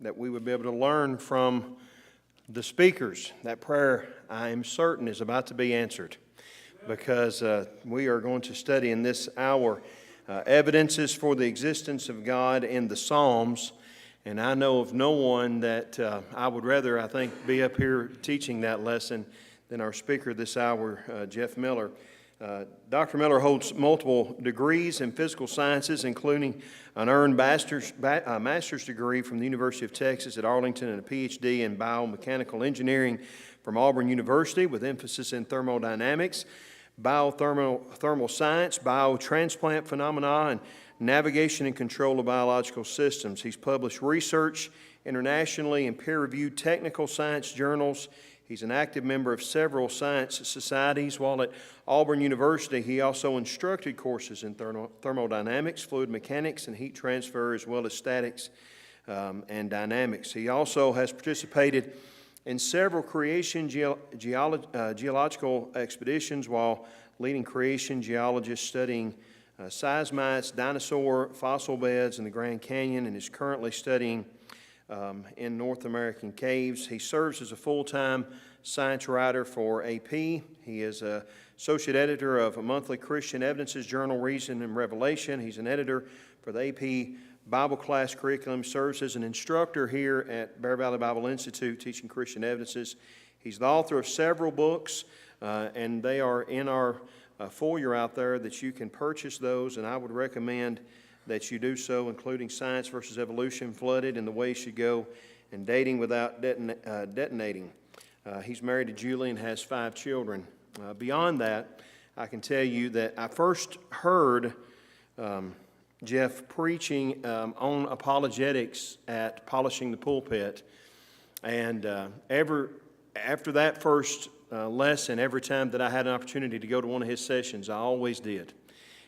that we would be able to learn from the speakers. That prayer, I am certain, is about to be answered, because we are going to study in this hour evidences for the existence of God in the Psalms. And I know of no one that I would rather, I think, be up here teaching that lesson than our speaker this hour, Jeff Miller. Dr. Miller holds multiple degrees in physical sciences, including an earned master's degree from the University of Texas at Arlington and a PhD in biomechanical engineering from Auburn University with emphasis in thermodynamics, biothermal science, biotransplant phenomena, and navigation and control of biological systems. He's published research internationally in peer-reviewed technical science journals. He's an active member of several science societies. While at Auburn University, he also instructed courses in thermodynamics, fluid mechanics, and heat transfer, as well as statics and dynamics. He also has participated in several creation geological expeditions while leading creation geologists studying seismites, dinosaur fossil beds in the Grand Canyon, and is currently studying in North American caves. He serves as a full-time science writer for AP. He is an associate editor of a monthly Christian Evidences journal, Reason and Revelation. He's an editor for the AP Bible class curriculum, serves as an instructor here at Bear Valley Bible Institute teaching Christian Evidences. He's the author of several books, and they are in our foyer out there that you can purchase those, and I would recommend that you do so, including Science versus Evolution, Flooded, and The Way You Should Go, and Dating Without Detonating. He's married to Julie and has 5 children. Beyond that, I can tell you that I first heard Jeff preaching on apologetics at Polishing the Pulpit, and after that first lesson, every time that I had an opportunity to go to one of his sessions, I always did.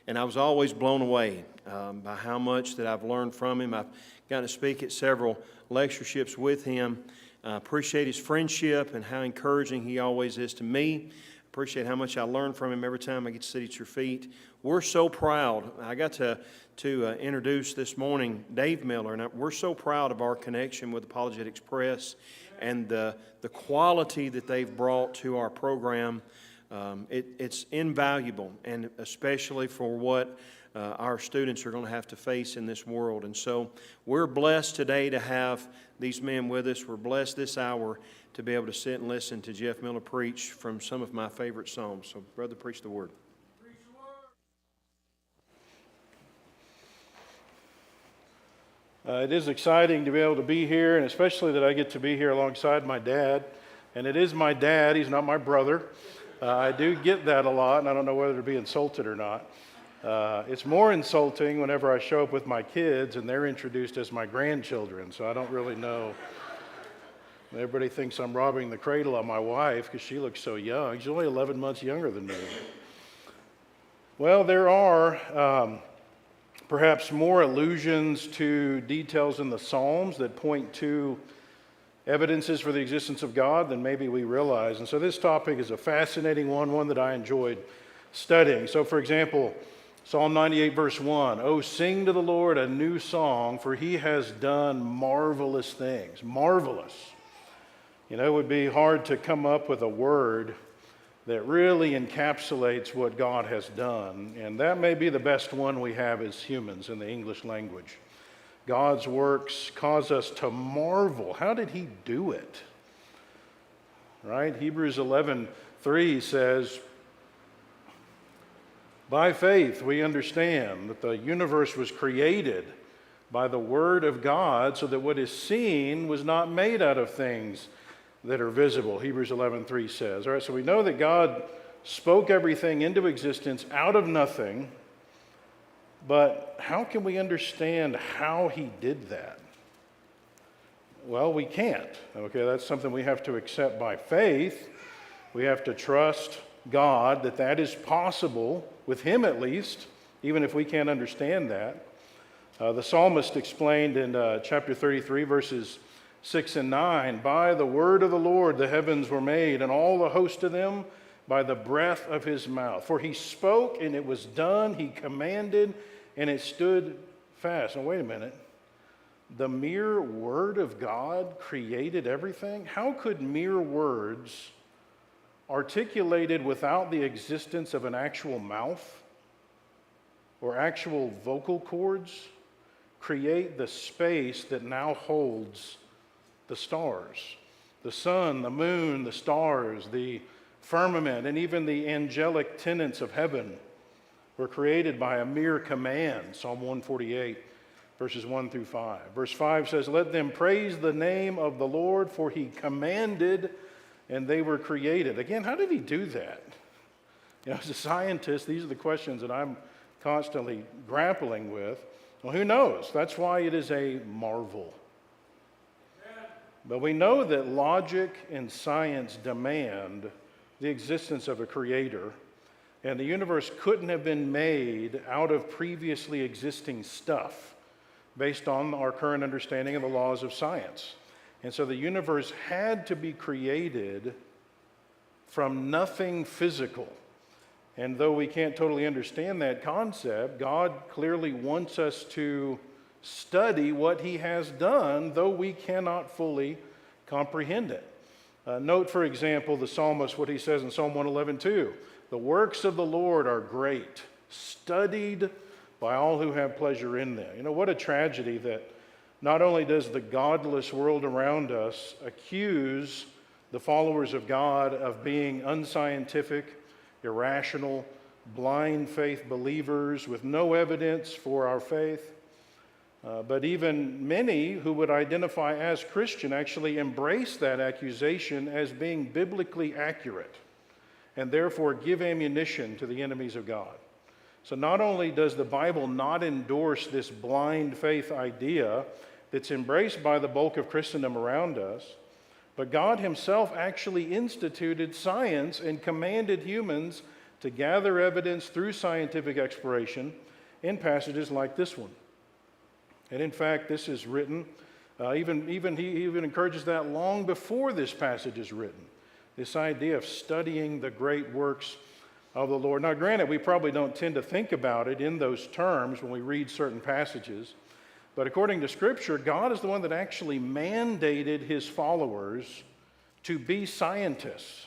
And I was always blown away by how much that I've learned from him. I've gotten to speak at several lectureships with him. I appreciate his friendship and how encouraging he always is to me. Appreciate how much I learn from him every time I get to sit at your feet. We're so proud. I got to introduce this morning Dave Miller, and we're so proud of our connection with Apologetics Press and the quality that they've brought to our program. It's invaluable, and especially for what our students are going to have to face in this world. And so we're blessed today to have these men with us. We're blessed this hour to be able to sit and listen to Jeff Miller preach from some of my favorite psalms. So, brother, preach the word. Preach the word. It is exciting to be able to be here, and especially that I get to be here alongside my dad. And it is my dad. He's not my brother. I do get that a lot, and I don't know whether to be insulted or not. It's more insulting whenever I show up with my kids and they're introduced as my grandchildren, so I don't really know. Everybody thinks I'm robbing the cradle on my wife because she looks so young. She's only 11 months younger than me. Well, there are perhaps more allusions to details in the Psalms that point to evidences for the existence of God than maybe we realize. And so this topic is a fascinating one that I enjoyed studying. So for example, Psalm 98 verse 1, "Oh, sing to the Lord a new song, for he has done marvelous things." Marvelous. You know, it would be hard to come up with a word that really encapsulates what God has done. And that may be the best one we have as humans in the English language. God's works cause us to marvel. How did he do it? Right? Hebrews 11:3 says, "By faith we understand that the universe was created by the word of God, so that what is seen was not made out of things that are visible." Hebrews 11:3 says. All right, so we know that God spoke everything into existence out of nothing. But how can we understand how he did that? Well, we can't. Okay, that's something we have to accept by faith. We have to trust God that that is possible, with him at least, even if we can't understand that. The psalmist explained in chapter 33, verses 6 and 9, "By the word of the Lord the heavens were made, and all the host of them by the breath of his mouth. For he spoke, and it was done. He commanded, and it stood fast." Now, wait a minute. the mere word of God created everything? How could mere words articulated without the existence of an actual mouth or actual vocal cords create the space that now holds the stars, the sun, the moon, the stars, the firmament, and even the angelic tenants of heaven were created by a mere command? Psalm 148, verses 1 through 5. Verse 5 says, "Let them praise the name of the Lord, for he commanded, and they were created." Again, how did he do that? As a scientist, these are the questions that I'm constantly grappling with. Well, who knows? That's why it is a marvel. But we know that logic and science demand the existence of a creator, and the universe couldn't have been made out of previously existing stuff based on our current understanding of the laws of science. And so the universe had to be created from nothing physical. And though we can't totally understand that concept, God clearly wants us to study what he has done, though we cannot fully comprehend it. Note, for example, the psalmist, what he says in Psalm 111:2. "The works of the Lord are great, studied by all who have pleasure in them." What a tragedy that not only does the godless world around us accuse the followers of God of being unscientific, irrational, blind faith believers with no evidence for our faith, but even many who would identify as Christian actually embrace that accusation as being biblically accurate and therefore give ammunition to the enemies of God. So not only does the Bible not endorse this blind faith idea that's embraced by the bulk of Christendom around us, but God himself actually instituted science and commanded humans to gather evidence through scientific exploration in passages like this one. And in fact, this is written, he even encourages that long before this passage is written, this idea of studying the great works of the Lord. Now, granted, we probably don't tend to think about it in those terms when we read certain passages, but according to Scripture, God is the one that actually mandated his followers to be scientists.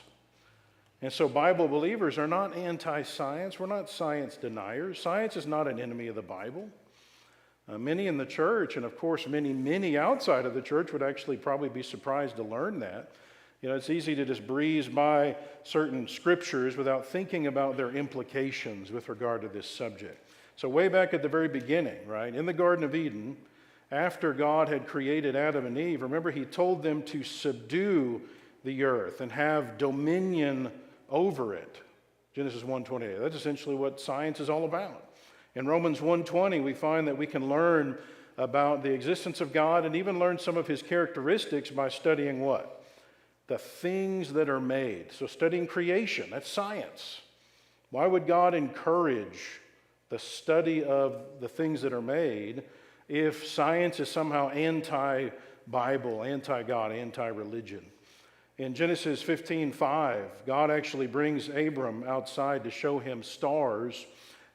And so Bible believers are not anti-science. We're not science deniers. Science is not an enemy of the Bible. Many in the church, and of course many outside of the church, would actually probably be surprised to learn that. It's easy to just breeze by certain scriptures without thinking about their implications with regard to this subject. So way back at the very beginning, right, in the Garden of Eden, after God had created Adam and Eve, remember he told them to subdue the earth and have dominion over it. Genesis 1:28. That's essentially what science is all about. In Romans 1:20, we find that we can learn about the existence of God and even learn some of his characteristics by studying what? The things that are made. So studying creation, that's science. Why would God encourage the study of the things that are made if science is somehow anti-Bible, anti-God, anti-religion? In Genesis 15:5, God actually brings Abram outside to show him stars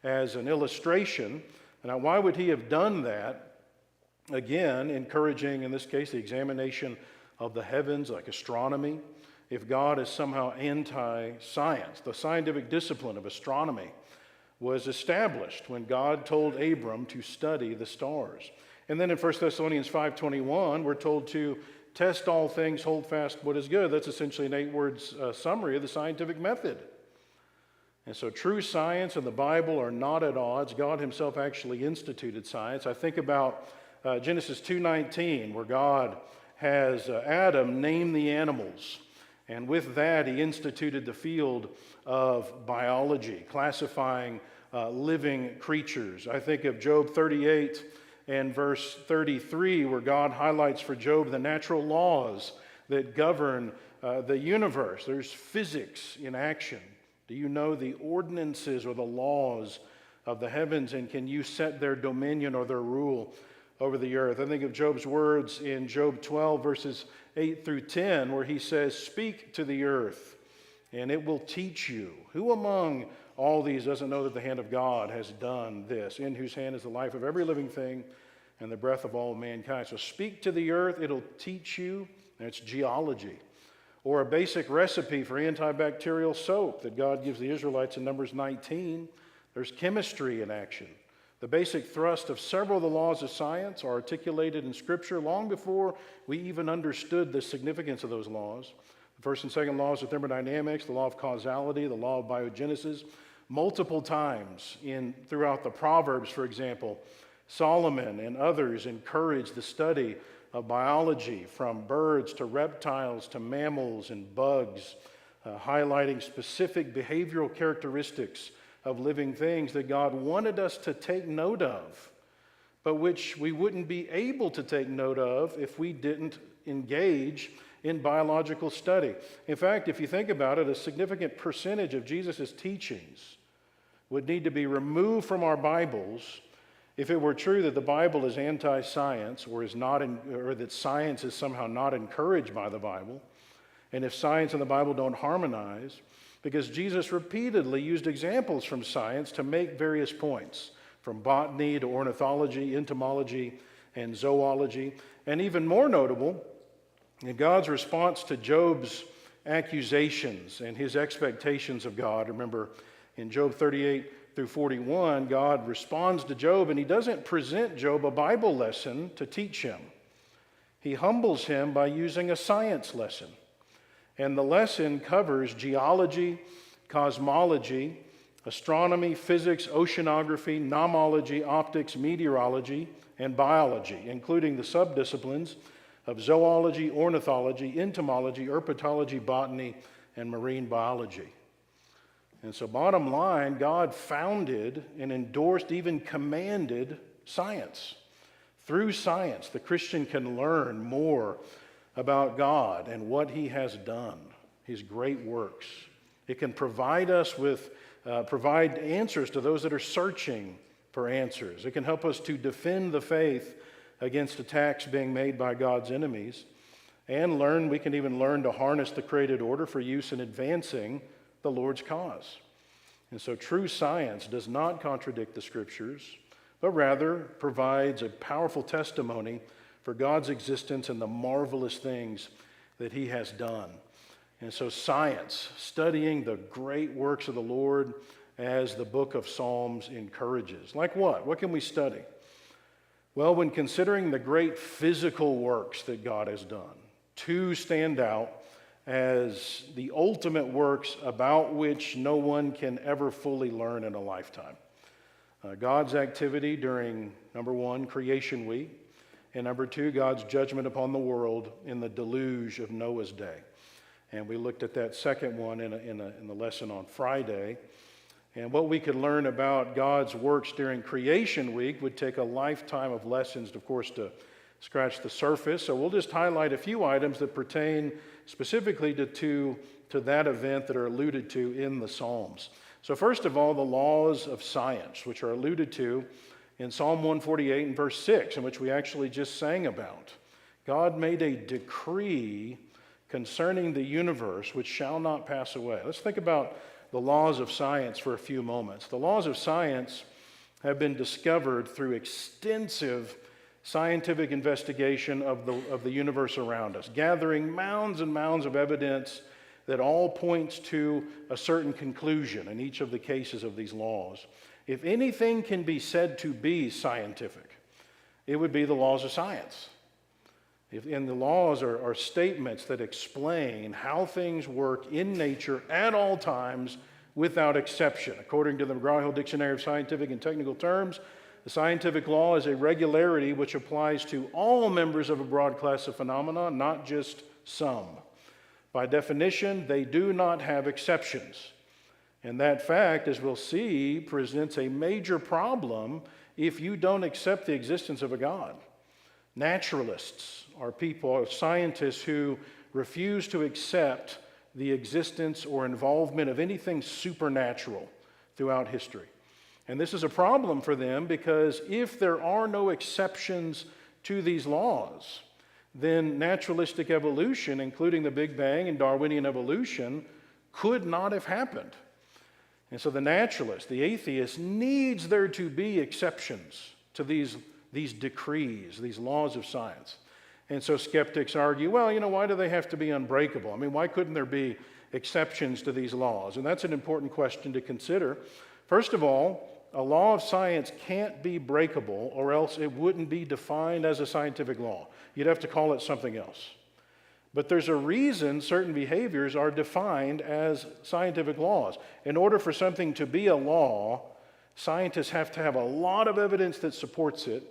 as an illustration. Now, why would he have done that? Again, encouraging, in this case, the examination of the heavens, like astronomy, if God is somehow anti-science. The scientific discipline of astronomy was established when God told Abram to study the stars. And then in 1 Thessalonians 5:21, we're told to test all things, hold fast what is good. That's essentially an 8-word summary of the scientific method. And so true science and the Bible are not at odds. God himself actually instituted science. I think about Genesis 2:19, where God has Adam name the animals. And with that, he instituted the field of biology, classifying living creatures. I think of Job 38 and verse 33, where God highlights for Job the natural laws that govern the universe. There's physics in action. Do you know the ordinances or the laws of the heavens, and can you set their dominion or their rule over the earth? I think of Job's words in Job 12, verses 8 through 10, where he says, "Speak to the earth, and it will teach you. Who among all these doesn't know that the hand of God has done this, in whose hand is the life of every living thing and the breath of all mankind. So speak to the earth, it'll teach you, and it's geology. Or a basic recipe for antibacterial soap that God gives the Israelites in Numbers 19. There's chemistry in action. The basic thrust of several of the laws of science are articulated in Scripture long before we even understood the significance of those laws. The first and second laws of thermodynamics, the law of causality, the law of biogenesis. Multiple times throughout the Proverbs, for example, Solomon and others encouraged the study of biology, from birds to reptiles to mammals and bugs, highlighting specific behavioral characteristics of living things that God wanted us to take note of, but which we wouldn't be able to take note of if we didn't engage in biological study. In fact, if you think about it, a significant percentage of Jesus' teachings would need to be removed from our Bibles if it were true that the Bible is anti-science or that science is somehow not encouraged by the Bible, and if science and the Bible don't harmonize, because Jesus repeatedly used examples from science to make various points, from botany to ornithology, entomology, and zoology. And even more notable, in God's response to Job's accusations and his expectations of God. Remember, in Job 38 through 41, God responds to Job, and he doesn't present Job a Bible lesson to teach him. He humbles him by using a science lesson. And the lesson covers geology, cosmology, astronomy, physics, oceanography, nomology, optics, meteorology, and biology, including the subdisciplines of zoology, ornithology, entomology, herpetology, botany, and marine biology. And so bottom line, God founded and endorsed, even commanded science. Through science, the Christian can learn more about God and what he has done, his great works. It can provide us with, provide answers to those that are searching for answers. It can help us to defend the faith against attacks being made by God's enemies, and we can even learn to harness the created order for use in advancing the Lord's cause. And so true science does not contradict the Scriptures, but rather provides a powerful testimony for God's existence and the marvelous things that he has done. And so science, studying the great works of the Lord, as the book of Psalms encourages. Like what? What can we study? Well, when considering the great physical works that God has done, two stand out as the ultimate works about which no one can ever fully learn in a lifetime. God's activity during, number one, creation week, and number two, God's judgment upon the world in the deluge of Noah's day. And we looked at that second one in the lesson on Friday. And what we could learn about God's works during creation week would take a lifetime of lessons, of course, to scratch the surface. So we'll just highlight a few items that pertain specifically to that event that are alluded to in the Psalms. So first of all, the laws of science, which are alluded to in Psalm 148 and verse 6, in which we actually just sang about. God made a decree concerning the universe which shall not pass away. Let's think about the laws of science for a few moments. The laws of science have been discovered through extensive scientific investigation of the universe around us, gathering mounds and mounds of evidence that all points to a certain conclusion in each of the cases of these laws. If anything can be said to be scientific, it would be the laws of science. And the laws are statements that explain how things work in nature at all times without exception. According to the McGraw-Hill Dictionary of Scientific and Technical Terms, the scientific law is a regularity which applies to all members of a broad class of phenomena, not just some. By definition, they do not have exceptions. And that fact, as we'll see, presents a major problem if you don't accept the existence of a God. Naturalists are scientists who refuse to accept the existence or involvement of anything supernatural throughout history. And this is a problem for them because if there are no exceptions to these laws, then naturalistic evolution, including the Big Bang and Darwinian evolution, could not have happened. And so the naturalist, the atheist, needs there to be exceptions to these these decrees, these laws of science. And so skeptics argue, well, why do they have to be unbreakable? I mean, why couldn't there be exceptions to these laws? And that's an important question to consider. First of all, a law of science can't be breakable, or else it wouldn't be defined as a scientific law. You'd have to call it something else. But there's a reason certain behaviors are defined as scientific laws. In order for something to be a law, scientists have to have a lot of evidence that supports it,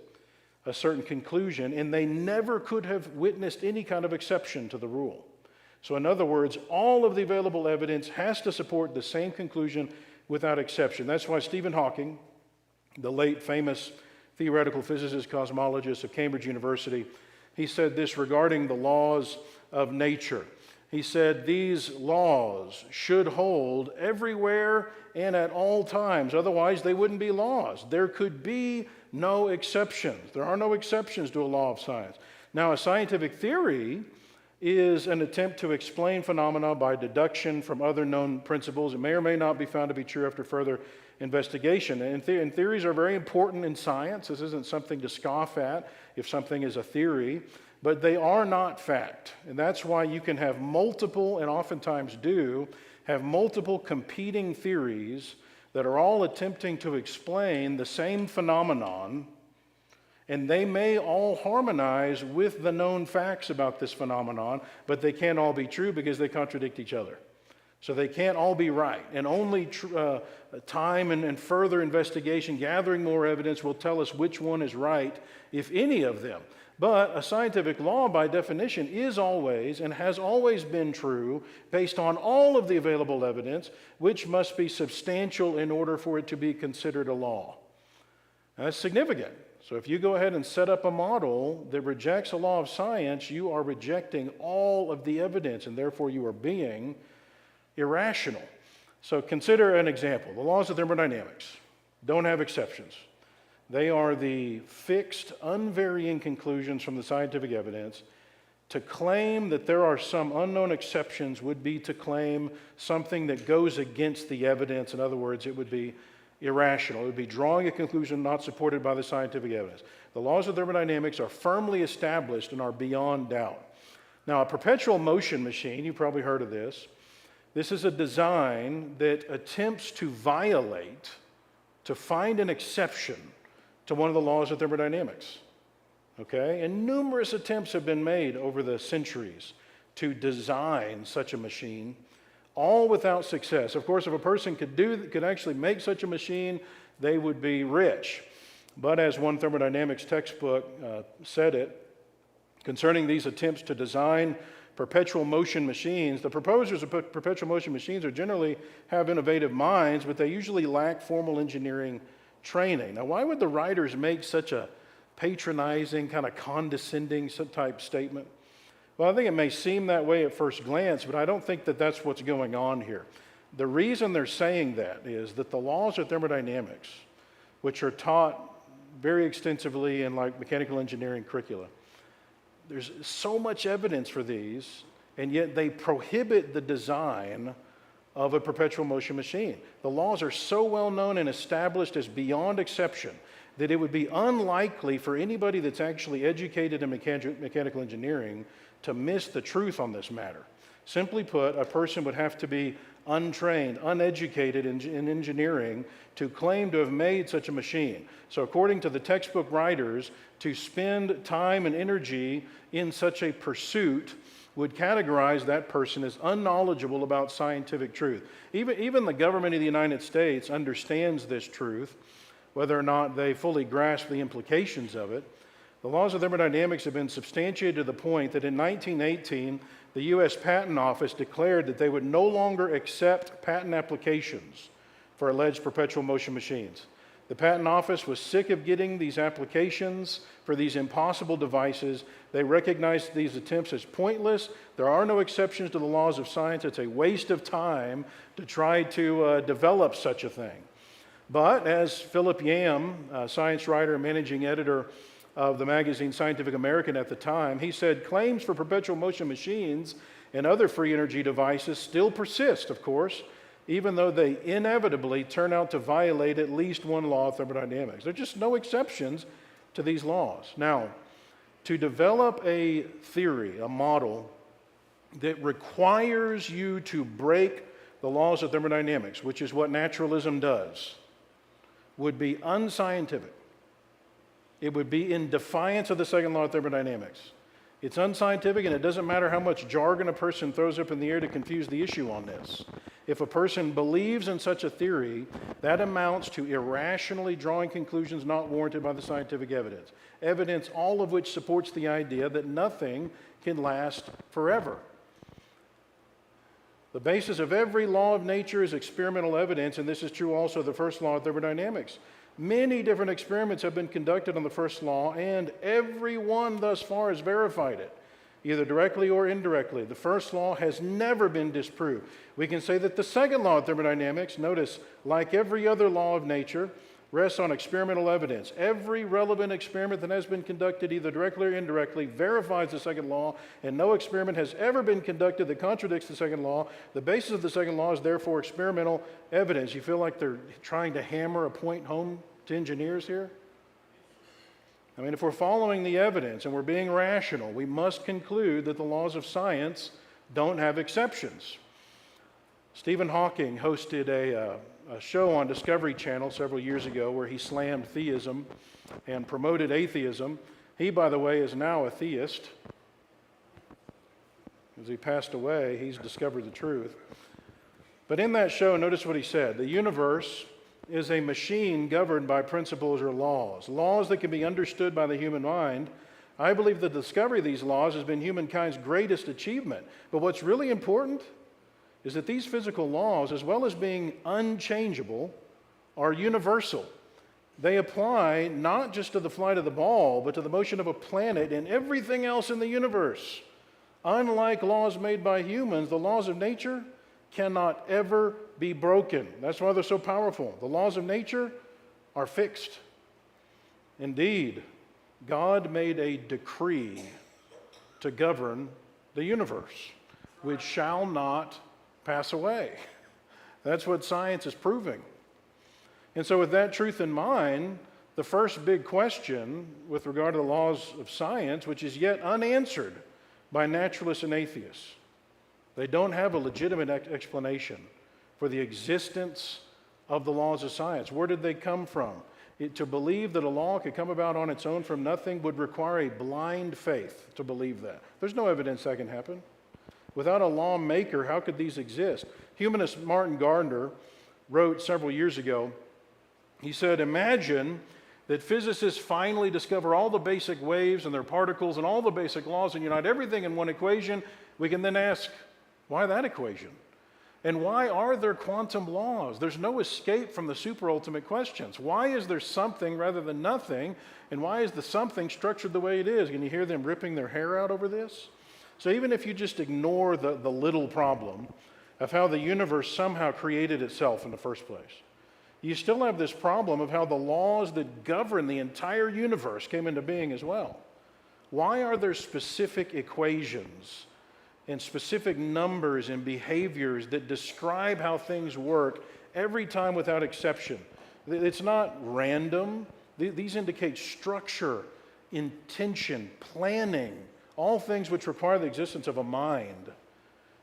a certain conclusion, and they never could have witnessed any kind of exception to the rule. So in other words, all of the available evidence has to support the same conclusion without exception. That's why Stephen Hawking, the late famous theoretical physicist, cosmologist of Cambridge University, he said this regarding the laws of nature. He said, these laws should hold everywhere and at all times. Otherwise, they wouldn't be laws. There could be no exceptions. There are no exceptions to a law of science. Now, a scientific theory is an attempt to explain phenomena by deduction from other known principles. It may or may not be found to be true after further investigation. And theories are very important in science. This isn't something to scoff at if something is a theory, but they are not fact. And that's why you can have multiple, and oftentimes do, have multiple competing theories that are all attempting to explain the same phenomenon, and they may all harmonize with the known facts about this phenomenon, but they can't all be true because they contradict each other. So they can't all be right. And only time and further investigation, gathering more evidence, will tell us which one is right, if any of them. But a scientific law, by definition, is always and has always been true based on all of the available evidence, which must be substantial in order for it to be considered a law. Now, that's significant. So if you go ahead and set up a model that rejects a law of science, you are rejecting all of the evidence, and therefore you are being irrational. So consider an example. The laws of thermodynamics don't have exceptions. They are the fixed, unvarying conclusions from the scientific evidence. To claim that there are some unknown exceptions would be to claim something that goes against the evidence. In other words, it would be irrational. It would be drawing a conclusion not supported by the scientific evidence. The laws of thermodynamics are firmly established and are beyond doubt. Now, a perpetual motion machine, you've probably heard of this. This is a design that attempts to violate, to find an exception to one of the laws of thermodynamics. Okay? And numerous attempts have been made over the centuries to design such a machine, all without success. Of course, if a person could actually make such a machine, they would be rich. But as one thermodynamics textbook said it, concerning these attempts to design perpetual motion machines, the proposers of perpetual motion machines generally have innovative minds, but they usually lack formal engineering training. Now, why would the writers make such a patronizing, kind of condescending type statement? Well, I think it may seem that way at first glance, but I don't think that that's what's going on here. The reason they're saying that is that the laws of thermodynamics, which are taught very extensively in like mechanical engineering curricula, there's so much evidence for these, and yet they prohibit the design of a perpetual motion machine. The laws are so well known and established as beyond exception that it would be unlikely for anybody that's actually educated in mechanical engineering to miss the truth on this matter. Simply put, a person would have to be untrained, uneducated in engineering to claim to have made such a machine. So according to the textbook writers, to spend time and energy in such a pursuit would categorize that person as unknowledgeable about scientific truth. Even the government of the United States understands this truth, whether or not they fully grasp the implications of it. The laws of thermodynamics have been substantiated to the point that in 1918, the U.S. Patent Office declared that they would no longer accept patent applications for alleged perpetual motion machines. The Patent Office was sick of getting these applications for these impossible devices. They recognized these attempts as pointless. There are no exceptions to the laws of science. It's a waste of time to try to develop such a thing. But as Philip Yam, a science writer and managing editor of the magazine Scientific American at the time, he said, claims for perpetual motion machines and other free energy devices still persist, of course, even though they inevitably turn out to violate at least one law of thermodynamics. There are just no exceptions to these laws. Now, to develop a theory, a model, that requires you to break the laws of thermodynamics, which is what naturalism does, would be unscientific. It would be in defiance of the second law of thermodynamics. It's unscientific, and it doesn't matter how much jargon a person throws up in the air to confuse the issue on this. If a person believes in such a theory, that amounts to irrationally drawing conclusions not warranted by the scientific evidence. Evidence all of which supports the idea that nothing can last forever. The basis of every law of nature is experimental evidence, and this is true also of the first law of thermodynamics. Many different experiments have been conducted on the first law, and every one thus far has verified it, either directly or indirectly. The first law has never been disproved. We can say that the second law of thermodynamics, notice, like every other law of nature, rests on experimental evidence. Every relevant experiment that has been conducted, either directly or indirectly, verifies the second law, and no experiment has ever been conducted that contradicts the second law. The basis of the second law is therefore experimental evidence. You feel like they're trying to hammer a point home to engineers here? I mean, if we're following the evidence and we're being rational, we must conclude that the laws of science don't have exceptions. Stephen Hawking hosted a show on Discovery Channel several years ago where he slammed theism and promoted atheism. He, by the way, is now a theist. As he passed away, he's discovered the truth. But in that show, notice what he said. The universe is a machine governed by principles or laws, laws that can be understood by the human mind. I believe the discovery of these laws has been humankind's greatest achievement. But what's really important is that these physical laws, as well as being unchangeable, are universal. They apply not just to the flight of the ball, but to the motion of a planet and everything else in the universe. Unlike laws made by humans, the laws of nature cannot ever be broken. That's why they're so powerful. The laws of nature are fixed. Indeed, God made a decree to govern the universe, which shall not pass away. That's what science is proving. And so with that truth in mind, the first big question with regard to the laws of science, which is yet unanswered by naturalists and atheists, they don't have a legitimate explanation for the existence of the laws of science. Where did they come from? To believe that a law could come about on its own from nothing would require a blind faith to believe that. There's no evidence that can happen. Without a lawmaker, how could these exist? Humanist Martin Gardner wrote several years ago, he said, imagine that physicists finally discover all the basic waves and their particles and all the basic laws and unite everything in one equation. We can then ask, why that equation? And why are there quantum laws? There's no escape from the super-ultimate questions. Why is there something rather than nothing? And why is the something structured the way it is? Can you hear them ripping their hair out over this? So even if you just ignore the little problem of how the universe somehow created itself in the first place, you still have this problem of how the laws that govern the entire universe came into being as well. Why are there specific equations and specific numbers and behaviors that describe how things work every time without exception? It's not random. These indicate structure, intention, planning, all things which require the existence of a mind.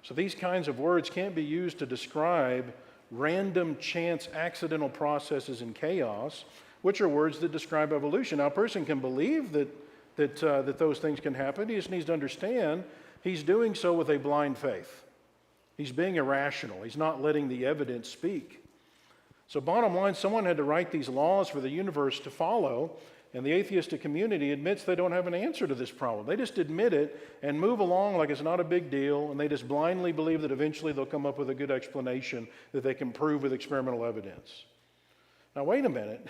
So these kinds of words can't be used to describe random, chance, accidental processes and chaos, which are words that describe evolution. Now, a person can believe that those things can happen. He just needs to understand he's doing so with a blind faith. He's being irrational. He's not letting the evidence speak. So bottom line, someone had to write these laws for the universe to follow, and the atheistic community admits they don't have an answer to this problem. They just admit it and move along like it's not a big deal, and they just blindly believe that eventually they'll come up with a good explanation that they can prove with experimental evidence. Now wait a minute.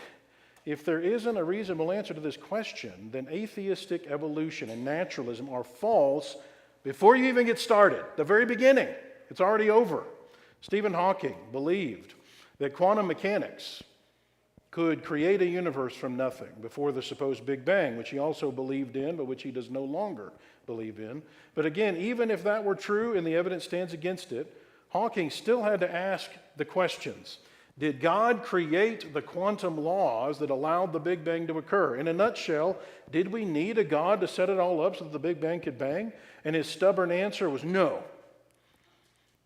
If there isn't a reasonable answer to this question, then atheistic evolution and naturalism are false before you even get started. The very beginning, it's already over. Stephen Hawking believed that quantum mechanics could create a universe from nothing before the supposed Big Bang, which he also believed in, but which he does no longer believe in. But again, even if that were true and the evidence stands against it, Hawking still had to ask the questions. Did God create the quantum laws that allowed the Big Bang to occur? In a nutshell, did we need a God to set it all up so that the Big Bang could bang? And his stubborn answer was no.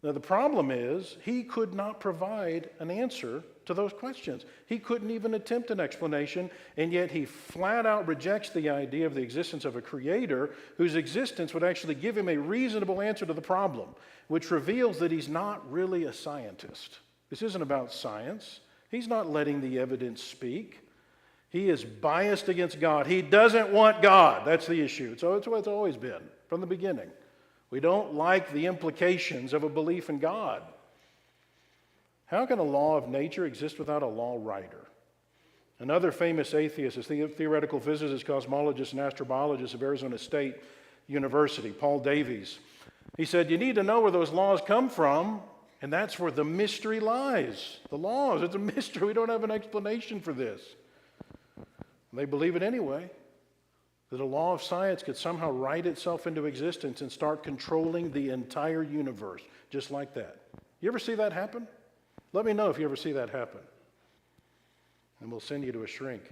Now, the problem is he could not provide an answer to those questions. He couldn't even attempt an explanation, and yet he flat out rejects the idea of the existence of a creator whose existence would actually give him a reasonable answer to the problem, which reveals that he's not really a scientist. This isn't about science. He's not letting the evidence speak. He is biased against God. He doesn't want God. That's the issue. So it's what it's always been from the beginning. We don't like the implications of a belief in God. How can a law of nature exist without a law writer? Another famous atheist is the theoretical physicist, cosmologist, and astrobiologist of Arizona State University, Paul Davies. He said, you need to know where those laws come from, and that's where the mystery lies. The laws, it's a mystery. We don't have an explanation for this. And they believe it anyway. That a law of science could somehow write itself into existence and start controlling the entire universe, just like that. You ever see that happen? Let me know if you ever see that happen. And we'll send you to a shrink.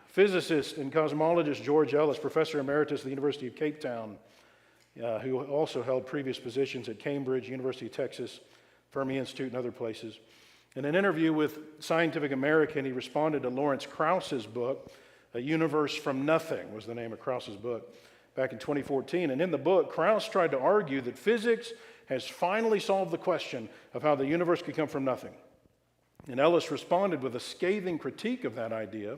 Physicist and cosmologist George Ellis, professor emeritus at the University of Cape Town, who also held previous positions at Cambridge, University of Texas, Fermi Institute, and other places. In an interview with Scientific American, he responded to Lawrence Krauss's book, A Universe from Nothing was the name of Krauss's book, back in 2014. And in the book, Krauss tried to argue that physics has finally solved the question of how the universe could come from nothing. And Ellis responded with a scathing critique of that idea.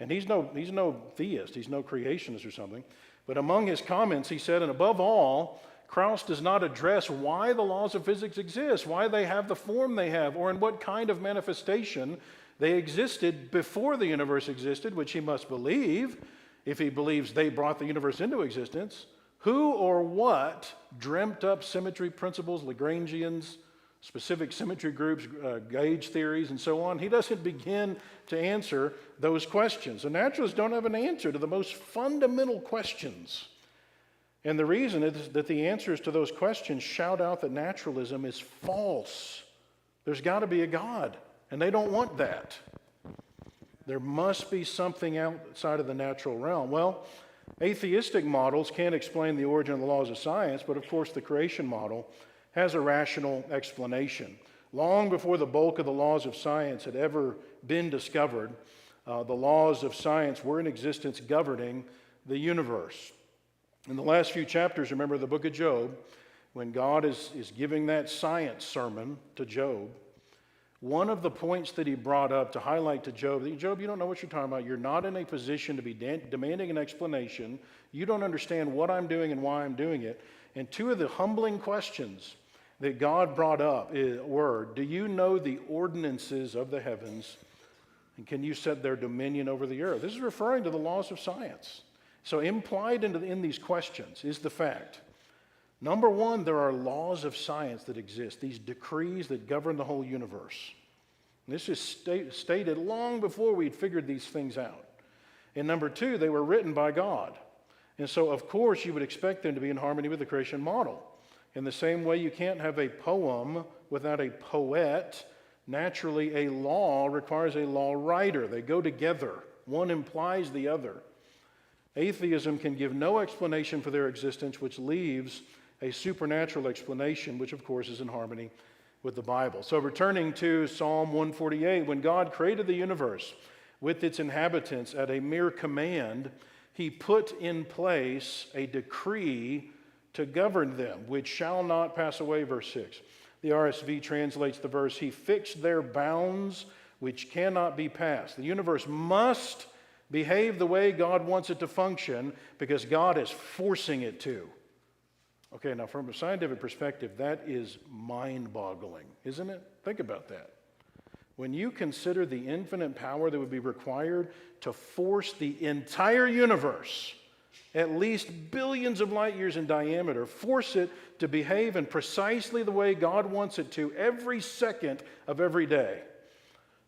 And he's no theist, he's no creationist or something. But among his comments, he said, and above all, Krauss does not address why the laws of physics exist, why they have the form they have, or in what kind of manifestation they existed before the universe existed, which he must believe, if he believes they brought the universe into existence. Who or what dreamt up symmetry principles, Lagrangians, specific symmetry groups, gauge theories, and so on? He doesn't begin to answer those questions. The naturalists don't have an answer to the most fundamental questions. And the reason is that the answers to those questions shout out that naturalism is false. There's got to be a God, and they don't want that. There must be something outside of the natural realm. Well, atheistic models can't explain the origin of the laws of science, but of course the creation model has a rational explanation. Long before the bulk of the laws of science had ever been discovered, the laws of science were in existence governing the universe. In the last few chapters, remember the book of Job, when God is giving that science sermon to Job, one of the points that he brought up to highlight to Job, that Job, you don't know what you're talking about. You're not in a position to be demanding an explanation. You don't understand what I'm doing and why I'm doing it. And two of the humbling questions that God brought up were, do you know the ordinances of the heavens, and can you set their dominion over the earth? This is referring to the laws of science. So implied in these questions is the fact, number one, there are laws of science that exist, these decrees that govern the whole universe. And this is stated long before we'd figured these things out. And number two, they were written by God. And so, of course, you would expect them to be in harmony with the creation model. In the same way, you can't have a poem without a poet. Naturally, a law requires a law writer. They go together. One implies the other. Atheism can give no explanation for their existence, which leaves a supernatural explanation, which, of course, is in harmony with the Bible. So returning to Psalm 148, when God created the universe with its inhabitants at a mere command, he put in place a decree to govern them, which shall not pass away, verse 6. The RSV translates the verse, he fixed their bounds which cannot be passed. The universe must behave the way God wants it to function because God is forcing it to. Okay, now from a scientific perspective, that is mind-boggling, isn't it? Think about that. When you consider the infinite power that would be required to force the entire universe, at least billions of light years in diameter, force it to behave in precisely the way God wants it to every second of every day.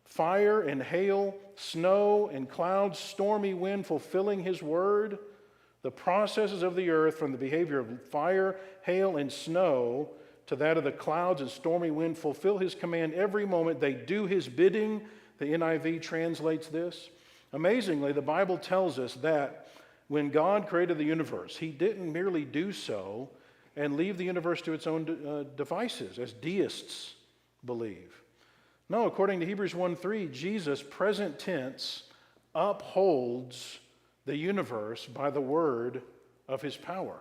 Fire and hail, snow and clouds, stormy wind fulfilling his word. The processes of the earth from the behavior of fire, hail, and snow to that of the clouds and stormy wind fulfill his command every moment. They do his bidding. The NIV translates this. Amazingly, the Bible tells us that when God created the universe, he didn't merely do so and leave the universe to its own devices, as deists believe. No, according to Hebrews 1:3, Jesus, present tense, upholds the universe by the word of his power.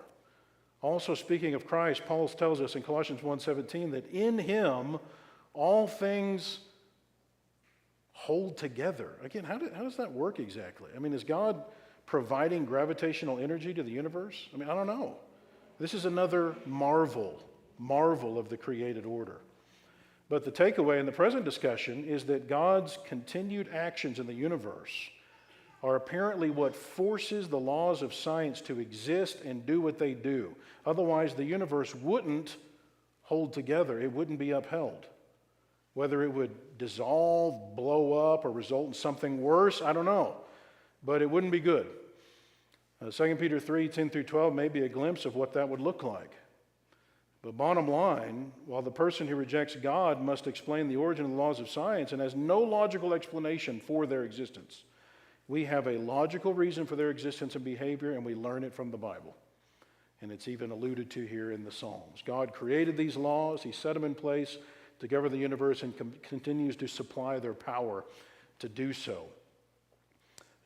Also, speaking of Christ, Paul tells us in Colossians 1:17 that in him all things hold together. Again, how does that work exactly? I mean, is God providing gravitational energy to the universe? I mean, I don't know. This is another marvel of the created order. But the takeaway in the present discussion is that God's continued actions in the universe are apparently what forces the laws of science to exist and do what they do. Otherwise, the universe wouldn't hold together. It wouldn't be upheld. Whether it would dissolve, blow up, or result in something worse, I don't know. But it wouldn't be good. 2 Peter 3:10-12 may be a glimpse of what that would look like. But bottom line, while the person who rejects God must explain the origin of the laws of science and has no logical explanation for their existence, we have a logical reason for their existence and behavior, and we learn it from the Bible. And it's even alluded to here in the Psalms. God created these laws. He set them in place to govern the universe and continues to supply their power to do so.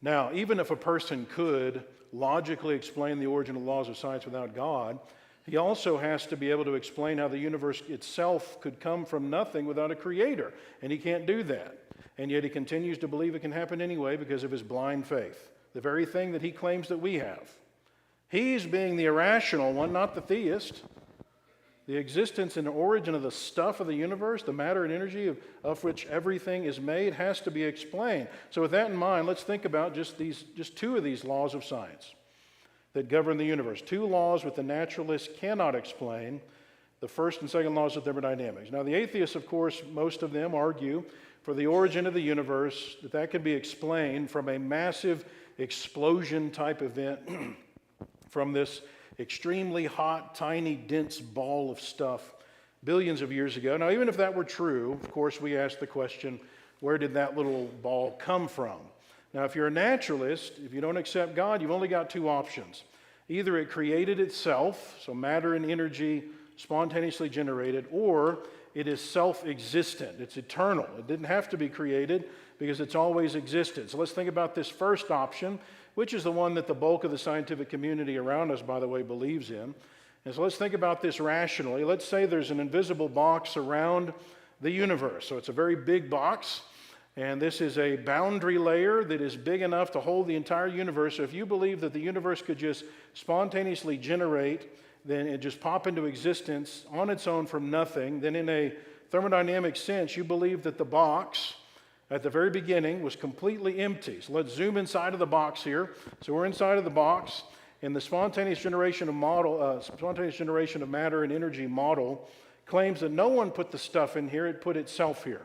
Now, even if a person could logically explain the origin of the laws of science without God, he also has to be able to explain how the universe itself could come from nothing without a creator, and he can't do that. And yet he continues to believe it can happen anyway because of his blind faith, the very thing that he claims that we have. He's being the irrational one, not the theist. The existence and origin of the stuff of the universe, the matter and energy of which everything is made, has to be explained. So with that in mind, let's think about just two of these laws of science that govern the universe. Two laws which the naturalists cannot explain, the first and second laws of thermodynamics. Now the atheists, of course, most of them argue for the origin of the universe, that can be explained from a massive explosion type event from this extremely hot, tiny, dense ball of stuff billions of years ago. Now, even if that were true, of course, we ask the question, where did that little ball come from? Now, if you're a naturalist, if you don't accept God, you've only got two options. Either it created itself, so matter and energy spontaneously generated, or it is self-existent. It's eternal. It didn't have to be created because it's always existed. So let's think about this first option, which is the one that the bulk of the scientific community around us, by the way, believes in. And so let's think about this rationally. Let's say there's an invisible box around the universe. So it's a very big box, and this is a boundary layer that is big enough to hold the entire universe. So if you believe that the universe could just spontaneously generate, then it just pop into existence on its own from nothing, then in a thermodynamic sense, you believe that the box at the very beginning was completely empty. So let's zoom inside of the box here. So we're inside of the box, and the spontaneous generation of matter and energy model claims that no one put the stuff in here, it put itself here.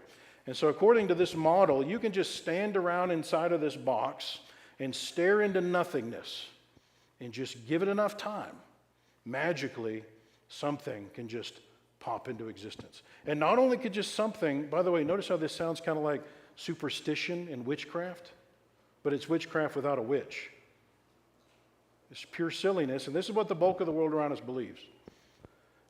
And so according to this model, you can just stand around inside of this box and stare into nothingness and just give it enough time. Magically, something can just pop into existence. And not only could just something, by the way, notice how this sounds kind of like superstition and witchcraft, but it's witchcraft without a witch. It's pure silliness, and this is what the bulk of the world around us believes.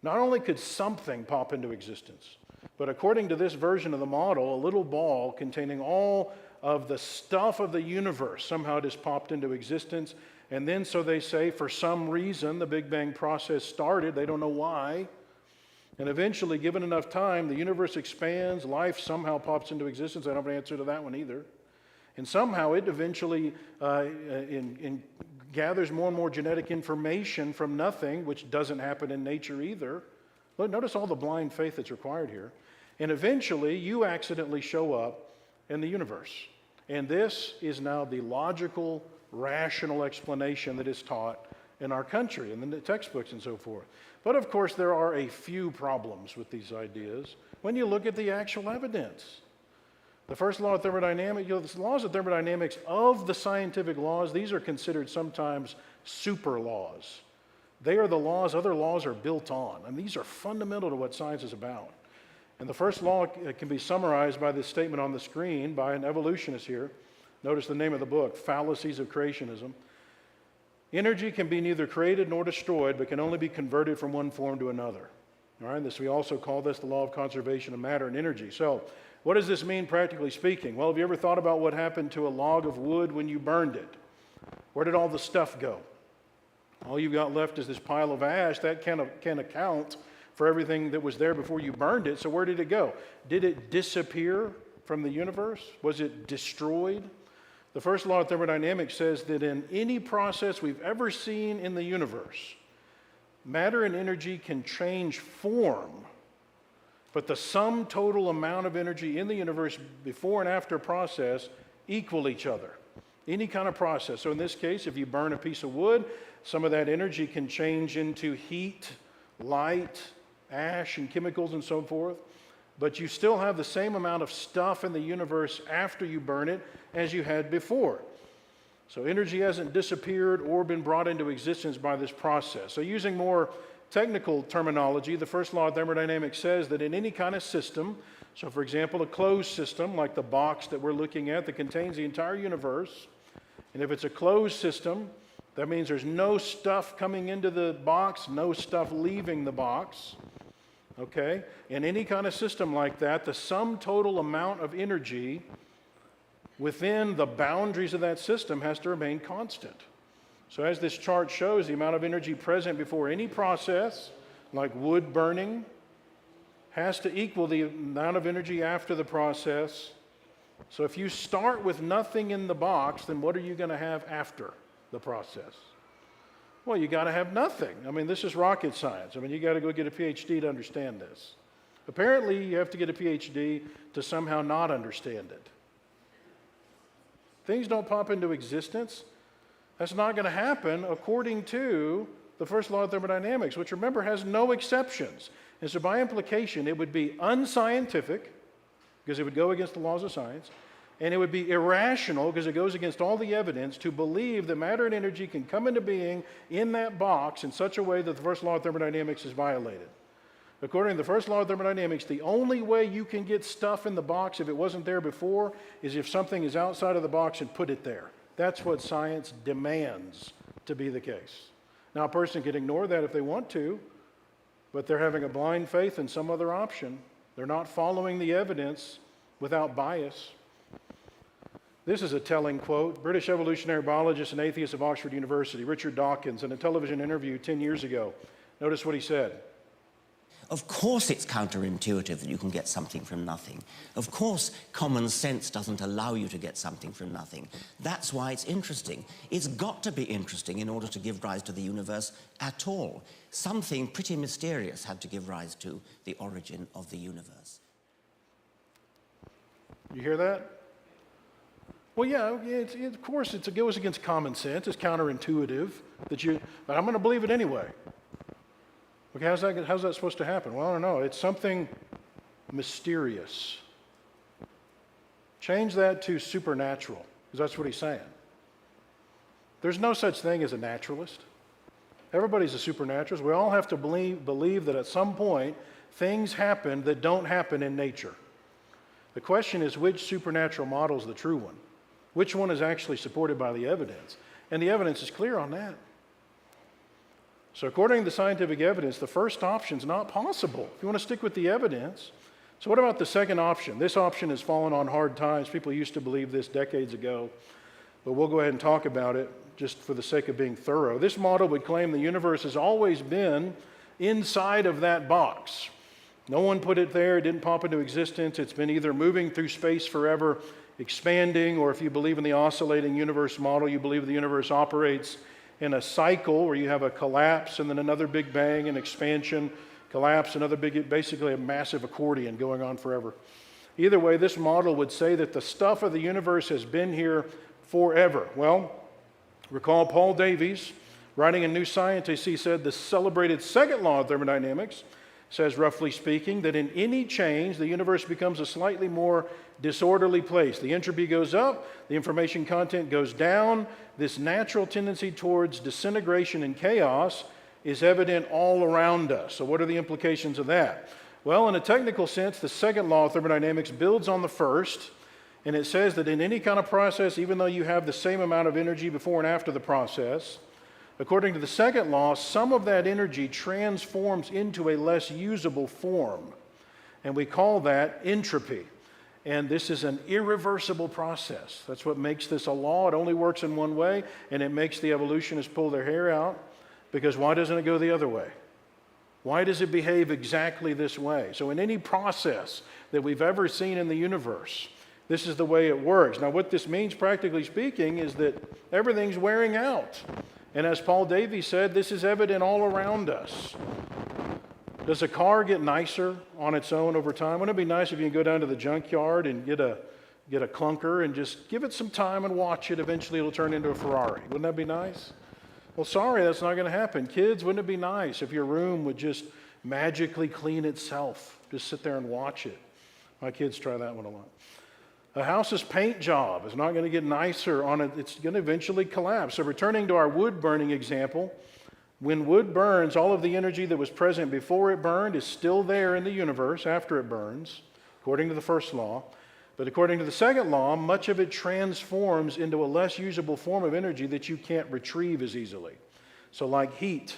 Not only could something pop into existence, but according to this version of the model, a little ball containing all of the stuff of the universe somehow just popped into existence. And then, so they say, for some reason, the Big Bang process started. They don't know why. And eventually, given enough time, the universe expands. Life somehow pops into existence. I don't have an answer to that one either. And somehow it eventually gathers more and more genetic information from nothing, which doesn't happen in nature either. Notice all the blind faith that's required here. And eventually, you accidentally show up in the universe. And this is now the logical, rational explanation that is taught in our country and in the textbooks and so forth. But of course, there are a few problems with these ideas when you look at the actual evidence. The first law of thermodynamics, the laws of thermodynamics of the scientific laws, these are considered sometimes super laws. They are the laws other laws are built on. And these are fundamental to what science is about. And the first law can be summarized by this statement on the screen by an evolutionist here. Notice the name of the book, Fallacies of Creationism. Energy can be neither created nor destroyed, but can only be converted from one form to another. All right, we also call this the law of conservation of matter and energy. So, what does this mean practically speaking? Well, have you ever thought about what happened to a log of wood when you burned it? Where did all the stuff go? All you've got left is this pile of ash. That can't account for everything that was there before you burned it. So where did it go? Did it disappear from the universe? Was it destroyed? The first law of thermodynamics says that in any process we've ever seen in the universe, matter and energy can change form, but the sum total amount of energy in the universe before and after a process equal each other. Any kind of process. So in this case, if you burn a piece of wood, some of that energy can change into heat, light, ash, and chemicals and so forth. But you still have the same amount of stuff in the universe after you burn it as you had before. So energy hasn't disappeared or been brought into existence by this process. So using more technical terminology, the first law of thermodynamics says that in any kind of system, so for example, a closed system like the box that we're looking at that contains the entire universe, and if it's a closed system, that means there's no stuff coming into the box, no stuff leaving the box. Okay? In any kind of system like that, the sum total amount of energy within the boundaries of that system has to remain constant. So as this chart shows, the amount of energy present before any process, like wood burning, has to equal the amount of energy after the process. So if you start with nothing in the box, then what are you going to have after the process? Well, you got to have nothing. I mean, this is rocket science. I mean, you got to go get a PhD to understand this. Apparently, you have to get a PhD to somehow not understand it. Things don't pop into existence. That's not going to happen according to the first law of thermodynamics, which, remember, has no exceptions. And so by implication, it would be unscientific, because it would go against the laws of science, and it would be irrational, because it goes against all the evidence, to believe that matter and energy can come into being in that box in such a way that the first law of thermodynamics is violated. According to the first law of thermodynamics, the only way you can get stuff in the box if it wasn't there before is if something is outside of the box and put it there. That's what science demands to be the case. Now, a person can ignore that if they want to, but they're having a blind faith in some other option. They're not following the evidence without bias. This is a telling quote. British evolutionary biologist and atheist of Oxford University, Richard Dawkins, in a television interview 10 years ago. Notice what he said. Of course it's counterintuitive that you can get something from nothing. Of course common sense doesn't allow you to get something from nothing. That's why it's interesting. It's got to be interesting in order to give rise to the universe at all. Something pretty mysterious had to give rise to the origin of the universe. You hear that? Well, yeah, of course it goes against common sense. It's counterintuitive, but I'm going to believe it anyway. Okay, how's that supposed to happen? Well, I don't know. It's something mysterious. Change that to supernatural, because that's what he's saying. There's no such thing as a naturalist. Everybody's a supernaturalist. We all have to believe that at some point things happen that don't happen in nature. The question is, which supernatural model is the true one? Which one is actually supported by the evidence? And the evidence is clear on that. So according to the scientific evidence, the first option is not possible if you want to stick with the evidence. So what about the second option? This option has fallen on hard times. People used to believe this decades ago, but we'll go ahead and talk about it just for the sake of being thorough. This model would claim the universe has always been inside of that box. No one put it there, it didn't pop into existence. It's been either moving through space forever, expanding, or if you believe in the oscillating universe model, you believe the universe operates in a cycle where you have a collapse and then another big bang and expansion, collapse, another big, basically a massive accordion going on forever. Either way, this model would say that the stuff of the universe has been here forever. Well, recall Paul Davies, writing in New Scientist, he said the celebrated second law of thermodynamics says, roughly speaking, that in any change, the universe becomes a slightly more disorderly place. The entropy goes up, the information content goes down. This natural tendency towards disintegration and chaos is evident all around us. So what are the implications of that? Well, in a technical sense, the second law of thermodynamics builds on the first, and it says that in any kind of process, even though you have the same amount of energy before and after the process, according to the second law, some of that energy transforms into a less usable form, and we call that entropy. And this is an irreversible process. That's what makes this a law. It only works in one way, and it makes the evolutionists pull their hair out, because why doesn't it go the other way? Why does it behave exactly this way? So in any process that we've ever seen in the universe, this is the way it works. Now what this means, practically speaking, is that everything's wearing out. And as Paul Davies said, this is evident all around us. Does a car get nicer on its own over time? Wouldn't it be nice if you can go down to the junkyard and get a clunker and just give it some time and watch it? Eventually it'll turn into a Ferrari. Wouldn't that be nice? Well, sorry, that's not going to happen. Kids, wouldn't it be nice if your room would just magically clean itself? Just sit there and watch it. My kids try that one a lot. A house's paint job is not going to get nicer on it. It's going to eventually collapse. So returning to our wood burning example, when wood burns, all of the energy that was present before it burned is still there in the universe after it burns, according to the first law. But according to the second law, much of it transforms into a less usable form of energy that you can't retrieve as easily. So like heat.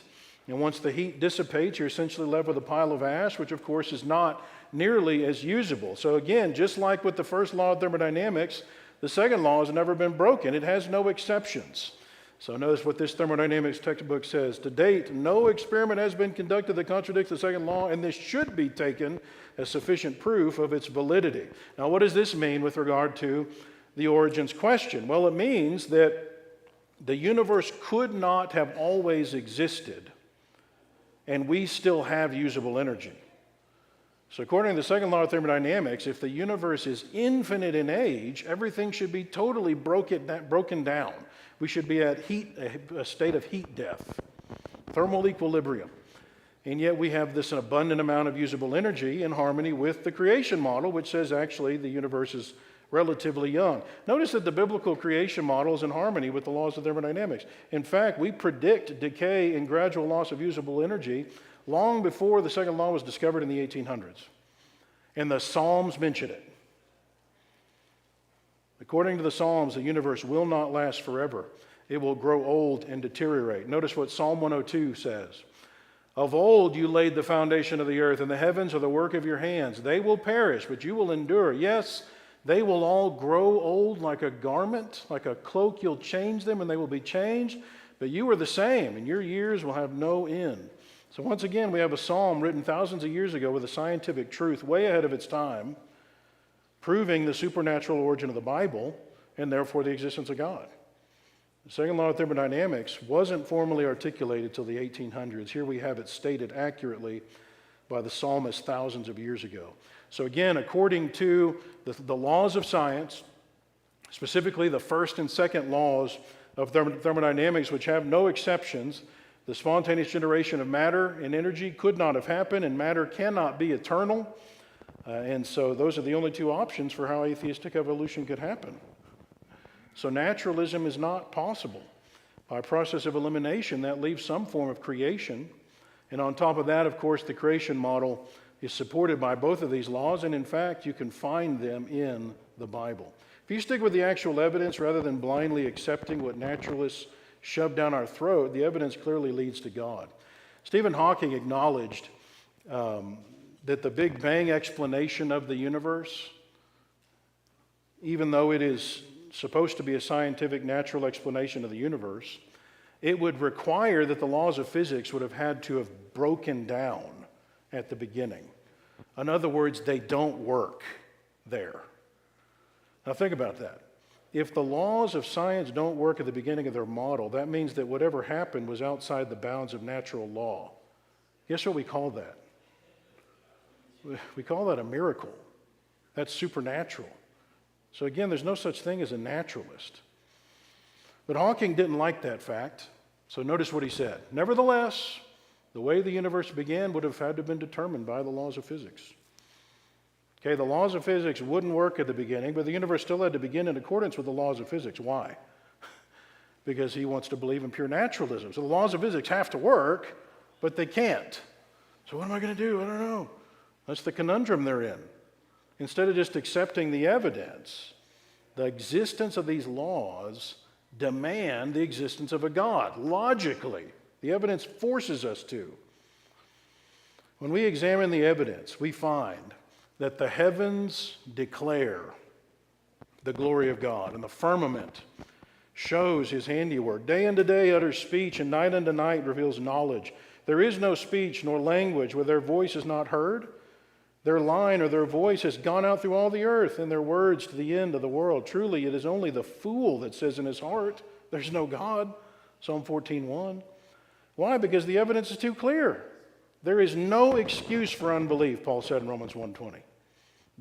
And once the heat dissipates, you're essentially left with a pile of ash, which of course is not nearly as usable. So again, just like with the first law of thermodynamics, the second law has never been broken. It has no exceptions. So notice what this thermodynamics textbook says. To date, no experiment has been conducted that contradicts the second law, and this should be taken as sufficient proof of its validity. Now, what does this mean with regard to the origins question? Well, it means that the universe could not have always existed, and we still have usable energy. So according to the second law of thermodynamics, if the universe is infinite in age, everything should be totally broken down. We should be at a state of heat death, thermal equilibrium. And yet we have this abundant amount of usable energy in harmony with the creation model, which says actually the universe is relatively young. Notice that the biblical creation model is in harmony with the laws of thermodynamics. In fact, we predict decay and gradual loss of usable energy long before the second law was discovered in the 1800s. And the Psalms mention it. According to the Psalms, the universe will not last forever. It will grow old and deteriorate. Notice what Psalm 102 says. Of old you laid the foundation of the earth, and the heavens are the work of your hands. They will perish, but you will endure. Yes, they will all grow old like a garment, like a cloak. You'll change them, and they will be changed. But you are the same, and your years will have no end. So once again, we have a psalm written thousands of years ago with a scientific truth way ahead of its time, proving the supernatural origin of the Bible and therefore the existence of God. The second law of thermodynamics wasn't formally articulated till the 1800s. Here we have it stated accurately by the psalmist thousands of years ago. So again, according to the laws of science, specifically the first and second laws of thermodynamics, which have no exceptions, the spontaneous generation of matter and energy could not have happened, and matter cannot be eternal. And so those are the only two options for how atheistic evolution could happen. So naturalism is not possible. By process of elimination, that leaves some form of creation. And on top of that, of course, the creation model is supported by both of these laws, and in fact, you can find them in the Bible. If you stick with the actual evidence rather than blindly accepting what naturalists shove down our throat, the evidence clearly leads to God. Stephen Hawking acknowledged that the Big Bang explanation of the universe, even though it is supposed to be a scientific, natural explanation of the universe, it would require that the laws of physics would have had to have broken down at the beginning. In other words, they don't work there. Now think about that. If the laws of science don't work at the beginning of their model, that means that whatever happened was outside the bounds of natural law. Guess what we call that? We call that a miracle. That's supernatural. So again, there's no such thing as a naturalist. But Hawking didn't like that fact, so notice what he said. Nevertheless, the way the universe began would have had to have been determined by the laws of physics. Okay, the laws of physics wouldn't work at the beginning, but the universe still had to begin in accordance with the laws of physics. Why? Because he wants to believe in pure naturalism. So the laws of physics have to work, but they can't. So what am I going to do? I don't know. That's the conundrum they're in. Instead of just accepting the evidence, the existence of these laws demand the existence of a God, logically. The evidence forces us to. When we examine the evidence, we find that the heavens declare the glory of God, and the firmament shows his handiwork. Day unto day utters speech, and night unto night reveals knowledge. There is no speech nor language where their voice is not heard. Their line or their voice has gone out through all the earth, and their words to the end of the world. Truly, it is only the fool that says in his heart, there's no God. Psalm 14:1. Why? Because the evidence is too clear. There is no excuse for unbelief, Paul said in Romans 1:20.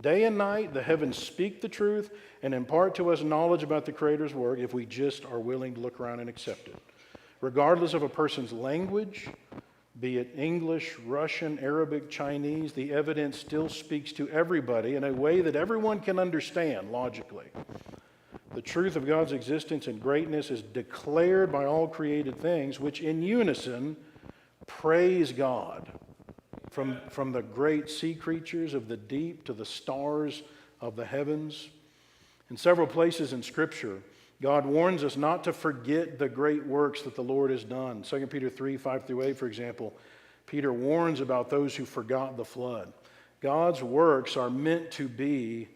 Day and night, the heavens speak the truth and impart to us knowledge about the Creator's work if we just are willing to look around and accept it. Regardless of a person's language, be it English, Russian, Arabic, Chinese, the evidence still speaks to everybody in a way that everyone can understand logically. The truth of God's existence and greatness is declared by all created things, which in unison praise God. From the great sea creatures of the deep to the stars of the heavens. In several places in Scripture, God warns us not to forget the great works that the Lord has done. 2 Peter 3:5-8, for example, Peter warns about those who forgot the flood. God's works are meant to be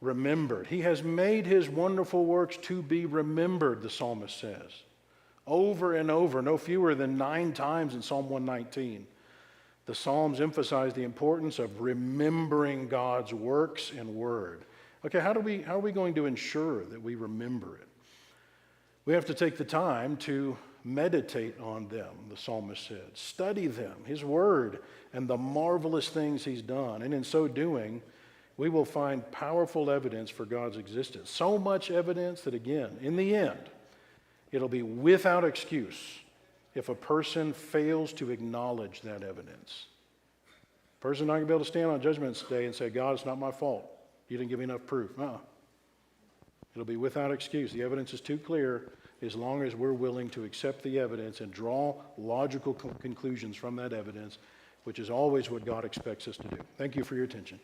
remembered. He has made his wonderful works to be remembered, the psalmist says. Over and over, no fewer than 9 times in Psalm 119. The Psalms emphasize the importance of remembering God's works and word. Okay, how are we going to ensure that we remember it? We have to take the time to meditate on them, the psalmist said. Study them, his word, and the marvelous things he's done. And in so doing, we will find powerful evidence for God's existence. So much evidence that, again, in the end, it'll be without excuse if a person fails to acknowledge that evidence. A person not going to be able to stand on Judgment Day and say, God, it's not my fault. You didn't give me enough proof. It'll be without excuse. The evidence is too clear as long as we're willing to accept the evidence and draw logical conclusions from that evidence, which is always what God expects us to do. Thank you for your attention.